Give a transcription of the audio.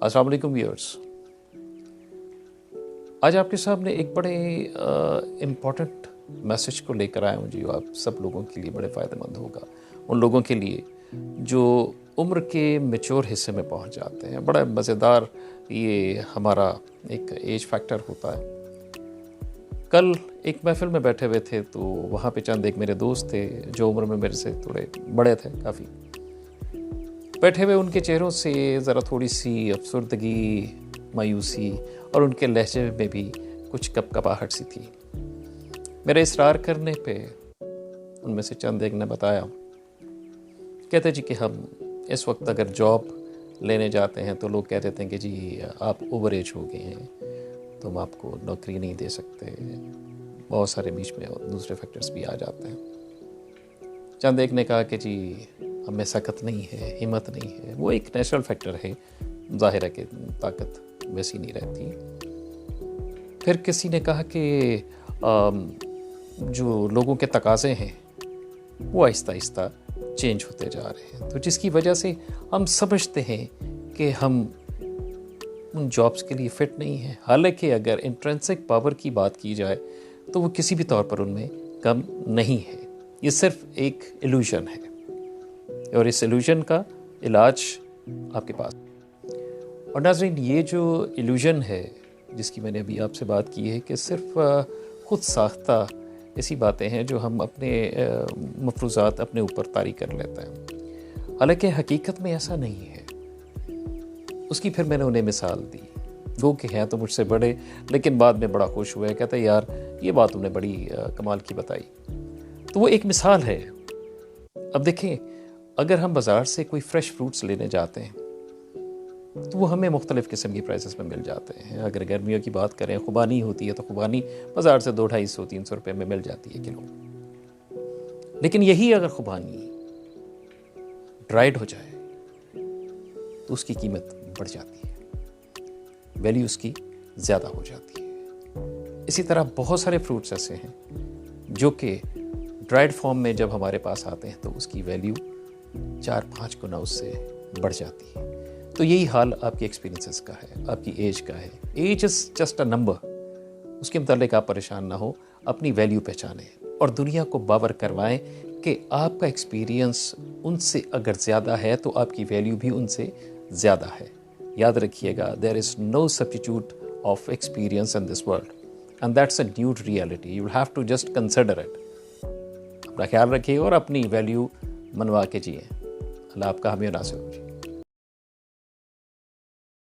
अस्सलाम वालेकुम व्यूअर्स। आज आपके सामने एक बड़े इम्पॉर्टेंट मैसेज को लेकर आया हूँ जो आप सब लोगों के लिए बड़े फ़ायदेमंद होगा। उन लोगों के लिए जो उम्र के मैच्योर हिस्से में पहुँच जाते हैं। बड़ा मज़ेदार ये हमारा एक एज फैक्टर होता है। कल एक महफिल में बैठे हुए थे तो वहाँ पे चंद एक मेरे दोस्त थे जो उम्र में मेरे से थोड़े बड़े थे काफ़ी। बैठे हुए उनके चेहरों से ज़रा थोड़ी सी अफसुर्दगी, मायूसी और उनके लहजे में भी कुछ कपकपाहट सी थी। मेरे इसरार करने पे उनमें से चंद एक ने बताया, कहते जी कि हम इस वक्त अगर जॉब लेने जाते हैं तो लोग कह देते हैं कि जी आप ओवर एज हो गए हैं, तो हम आपको नौकरी नहीं दे सकते। बहुत सारे बीच में दूसरे फैक्टर्स भी आ जाते हैं। चंद एक ने कहा कि जी हमें सकत नहीं है, हिम्मत नहीं है। वो एक नेचुरल फैक्टर है, ज़ाहिर है कि ताकत वैसी नहीं रहती। फिर किसी ने कहा कि जो लोगों के तकाज़े हैं वो आहिस्ता आहिस्ता चेंज होते जा रहे हैं, तो जिसकी वजह से हम समझते हैं कि हम उन जॉब्स के लिए फ़िट नहीं हैं। हालांकि अगर इंट्रिंसिक पावर की बात की जाए तो वो किसी भी तौर पर उनमें कम नहीं है। ये सिर्फ एक इल्यूजन है और इस इल्यूजन का इलाज आपके पास। और नाज़रीन, ये जो इल्यूजन है जिसकी मैंने अभी आपसे बात की है कि सिर्फ खुद साख्ता ऐसी बातें हैं जो हम अपने मफरूज़ात अपने ऊपर तारी कर लेते हैं। हालांकि हकीकत में ऐसा नहीं है। उसकी फिर मैंने उन्हें मिसाल दी। वो कि हैं तो मुझसे बड़े, लेकिन बाद में बड़ा खुश हुए, कहते यार ये बात तुमने बड़ी कमाल की बताई। तो वो एक मिसाल है। अब देखें, अगर हम बाज़ार से कोई फ़्रेश फ्रूट्स लेने जाते हैं तो वो हमें मुख्तलिफ़ किस्म की प्राइसेस में मिल जाते हैं। अगर गर्मियों की बात करें, खुबानी होती है तो खुबानी बाज़ार से 200-250-300 रुपये में मिल जाती है किलो। लेकिन यही अगर खुबानी ड्राइड हो जाए तो उसकी कीमत बढ़ जाती है, वैल्यू उसकी ज़्यादा हो जाती है। इसी तरह बहुत सारे फ्रूट्स ऐसे हैं जो कि ड्राइड फॉर्म में जब हमारे पास आते हैं तो उसकी वैल्यू 4-5 गुना उससे बढ़ जाती है। तो यही हाल आपके एक्सपीरियंसेस का है, आपकी एज का है। Age is just a number. उसके मुतालिक आप परेशान ना हो, अपनी वैल्यू पहचानें और दुनिया को बावर करवाएं कि आपका एक्सपीरियंस उनसे अगर ज़्यादा है तो आपकी वैल्यू भी उनसे ज़्यादा है। याद रखिएगा, there is no substitute of experience in this world and that's a new reality. You will have to just consider it. अपना ख्याल रखिए और अपनी वैल्यू मनवा के जिए। अल्लाह आपका हमें नासिर हो।